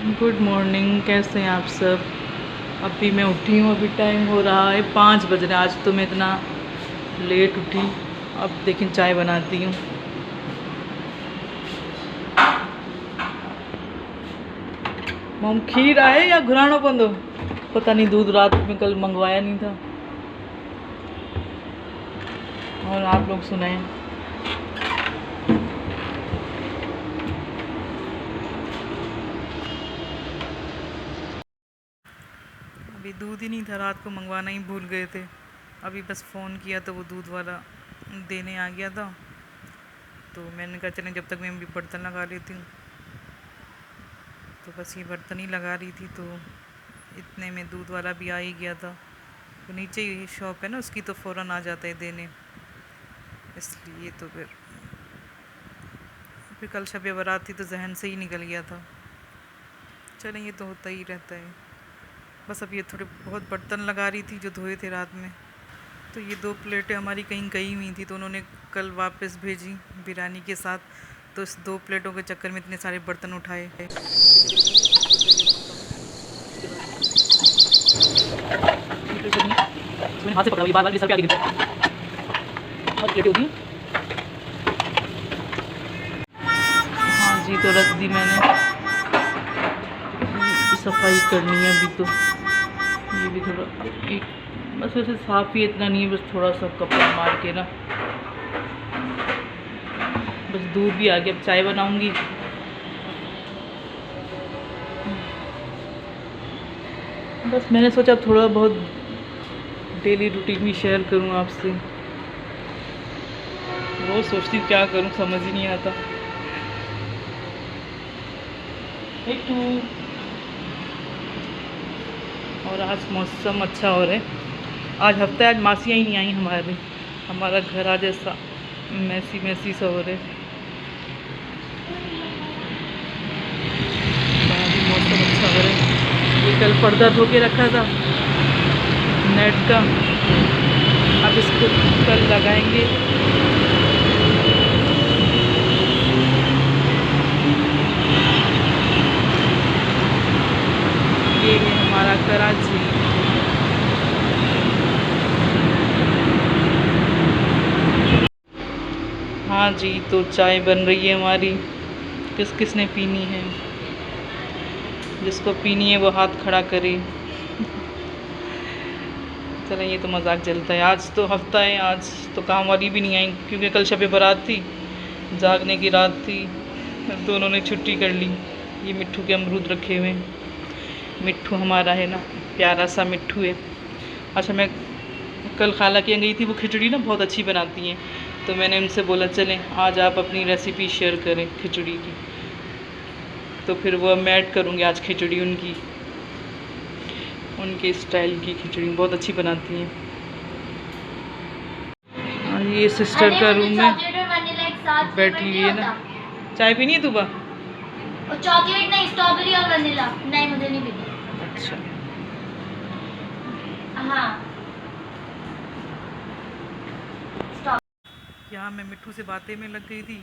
Good morning, कैसे हैं आप सब। अभी मैं उठी हूँ, अभी टाइम हो रहा है 5 बज रहे हैं। आज तो मैं इतना लेट उठी। अब देखिए चाय बनाती हूँ। मम खीर आए या घुराना बंद हो, पता नहीं। दूध रात में कल मंगवाया नहीं था। और आप लोग सुनाएं। अभी दूध ही नहीं था, रात को मंगवाना ही भूल गए थे। अभी बस फ़ोन किया तो वो दूध वाला देने आ गया था। तो मैंने कहा चलें, जब तक मैं भी बर्तन लगा लेती हूँ। तो बस ये बर्तन ही लगा रही थी, तो इतने में दूध वाला भी आ ही गया था। तो नीचे ही शॉप है ना उसकी, तो फ़ौरन आ जाता है देने। इसलिए तो फिर कल शब बारात थी तो जहन से ही निकल गया था। चलें, ये तो होता ही रहता है। बस अब ये थोड़े बहुत बर्तन लगा रही थी जो धोए थे रात में। तो ये 2 प्लेटें हमारी कहीं गई हुई थी, तो उन्होंने कल वापस भेजी बिरयानी के साथ। तो इस 2 प्लेटों के चक्कर में इतने सारे बर्तन उठाए। मैंने हाथ से पकड़ा, ये बार-बार सर पे आके गिरता है। और प्लेटें होती हैं। हाँ जी, तो रख दी मैंने। सफाई करनी है अभी तो। ये भी थोड़ा एक बस वैसे साफ़ ही इतना नहीं है, बस थोड़ा सा कपड़ा मार के ना। बस दूध भी आ गया, अब चाय बनाऊंगी। बस मैंने सोचा थोड़ा बहुत डेली रूटीन भी शेयर करूं आपसे। रोज़ सोचती हूँ क्या करूं, समझ ही नहीं आता। और आज मौसम अच्छा हो रहा है। आज हफ्ता है, आज मासियाँ ही नहीं आई हमारे। हमारा घर आज ऐसा मैसी सा हो रहा है। मौसम अच्छा हो रहा है। ये कल पर्दा धो के रखा था नेट का, अब इसको कल लगाएंगे। ये है हमारा कराची। हाँ जी, तो चाय बन रही है हमारी। किसने पीनी है? जिसको पीनी है वो हाथ खड़ा करे। चलें, ये तो मजाक चलता है। आज तो हफ्ता है, आज तो काम वाली भी नहीं आई क्योंकि कल शब बारात थी, जागने की रात थी। दोनों ने छुट्टी कर ली। ये मिट्ठू के अमरूद रखे हुए हैं। मिट्ठू हमारा है ना, प्यारा सा मिट्ठू है। अच्छा, मैं कल खाला के यहाँ गई थी, वो खिचड़ी ना बहुत अच्छी बनाती हैं। तो मैंने उनसे बोला चलें आज आप अपनी रेसिपी शेयर करें खिचड़ी की। तो फिर वो मैं ऐड करूँगी आज खिचड़ी उनकी, उनके स्टाइल की खिचड़ी बहुत अच्छी बनाती हैं। और ये सिस्टर का रूम है, बैठी हुई है ना। चाय पीनी है तुबा? चॉकलेट नहीं, स्ट्रॉबेरी और वनीला। नहीं, मुझे नहीं पीनी। अच्छा हाँ। यहाँ मैं मिट्ठू से बातें में लग गई थी,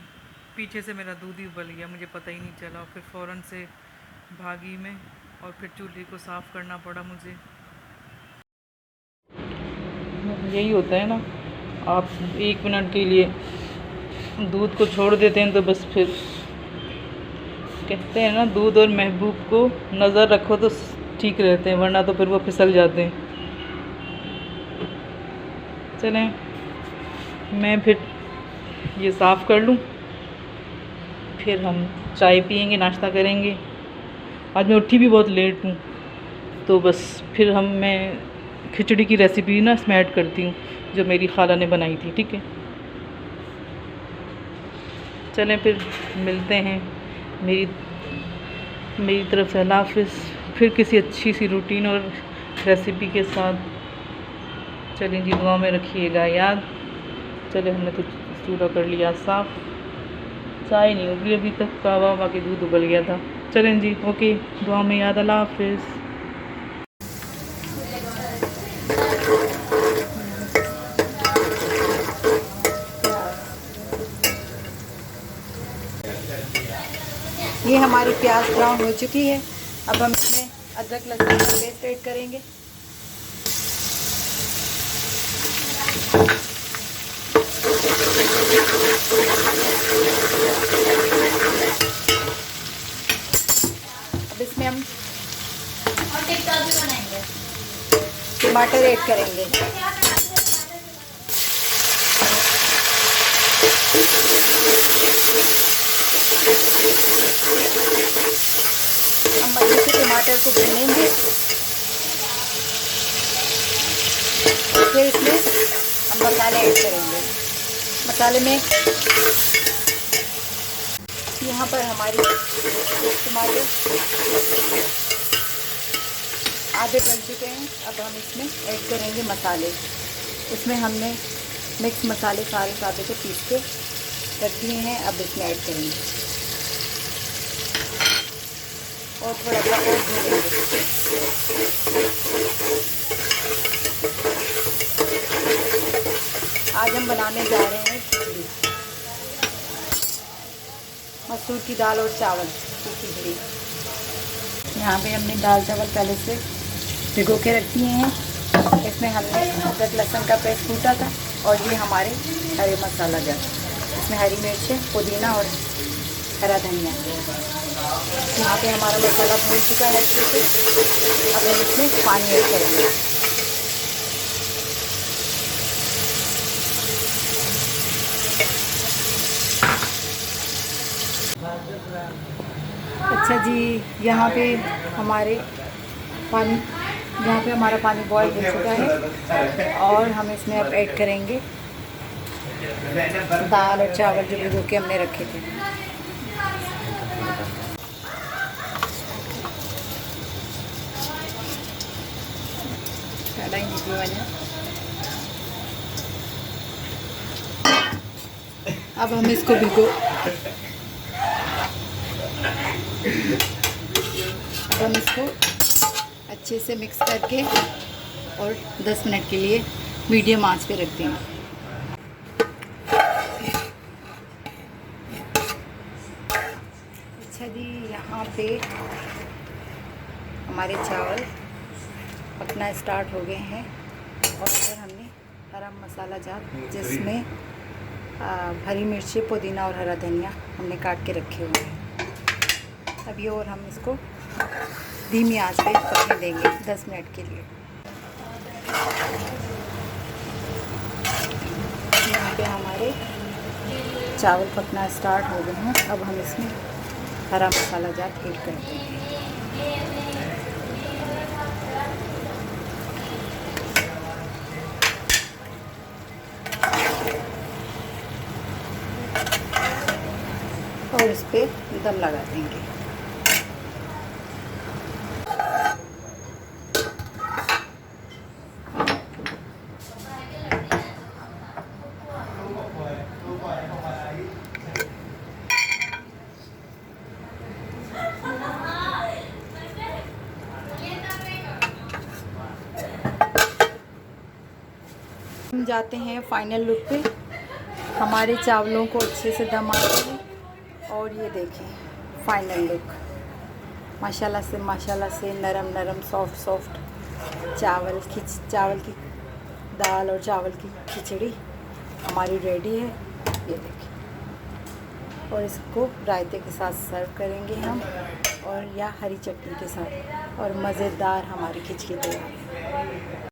पीछे से मेरा दूध ही उबल गया, मुझे पता ही नहीं चला। फिर फ़ौरन से भागी मैं, और फिर चूल्हे को साफ़ करना पड़ा मुझे। यही होता है ना, आप 1 मिनट के लिए दूध को छोड़ देते हैं तो बस फिर कहते हैं ना, दूध और महबूब को नज़र रखो तो ठीक रहते हैं, वरना तो फिर वो फिसल जाते हैं। चलें, मैं फिर ये साफ़ कर लूँ, फिर हम चाय पियेंगे, नाश्ता करेंगे। आज मैं उठी भी बहुत लेट हूँ, तो बस फिर मैं खिचड़ी की रेसिपी ना इसमें ऐड करती हूँ जो मेरी खाला ने बनाई थी। ठीक है, चलें फिर मिलते हैं। मेरी तरफ से अल्लाह हाफ़िज़। फिर किसी अच्छी सी रूटीन और रेसिपी के साथ। चलें जी, दुआ में रखिएगा याद। चले, हमने तो चूल्हा कर लिया साफ़। चाय नहीं उबली अभी तक, कहवा बाकी दूध उबल गया था। चलें जी, ओके, दुआ में याद। अल्लाह हाफ़िज़। ये हमारी प्याज ब्राउन हो चुकी है। अब हम इसमें अदरक लहसुन का पेस्ट ऐड करेंगे। अब इसमें हम और टिक्का भी बनाएंगे। टमाटर ऐड करेंगे। हम अच्छे से टमाटर को भूनेंगे। फिर इसमें हम मसाले ऐड करेंगे। मसाले में यहाँ पर हमारी टमाटर आधे बन चुके हैं। अब हम इसमें ऐड करेंगे मसाले। इसमें हमने मिक्स मसाले सारे सादे को पीस के रख दिए हैं। अब इसमें ऐड करेंगे और थोड़ा सा और भूनेंगे। आज हम बनाने जा रहे हैं खिचड़ी, मसूर की दाल और चावल की खिचड़ी। यहाँ पे हमने दाल चावल पहले से भिगो के रख दिए हैं। इसमें हमने अदरक लहसुन का पेस्ट कूटा था और ये हमारे हरे मसाला जार, इसमें हरी मिर्च, पुदीना और हरा धनिया। यहाँ पे हमारा मसाला भून चुका है अच्छे से। अब हम इसमें पानी ऐड करेंगे। अच्छा जी, यहाँ पे हमारा पानी बॉयल हो चुका है और हम इसमें अब ऐड करेंगे दाल और चावल जो भिगो के हमने रखे थे। अब हम इसको अच्छे से मिक्स करके और 10 मिनट के लिए मीडियम आंच पे रख देंगे। अच्छा जी, यहाँ पे हमारे चावल पकना स्टार्ट हो गए हैं और फिर हमने हरा मसाला जार जिसमें हरी मिर्ची, पुदीना और हरा धनिया हमने काट के रखे हुए हैं। अब ये और हम इसको धीमी आंच पे पकने देंगे 10 मिनट के लिए। यहाँ पे हमारे चावल पकना स्टार्ट हो गए हैं। अब हम इसमें हरा मसाला जार ऐड कर देंगे। और इस पे दम लगा देंगे। हम जाते हैं फाइनल लुक पे। हमारे चावलों को अच्छे से दम आ गया है और ये देखें फाइनल लुक। माशाल्लाह से नरम सॉफ्ट चावल की दाल और चावल की खिचड़ी हमारी रेडी है। ये देखिए, और इसको रायते के साथ सर्व करेंगे हम और या हरी चटनी के साथ, और मज़ेदार हमारी खिचड़ी तैयार है।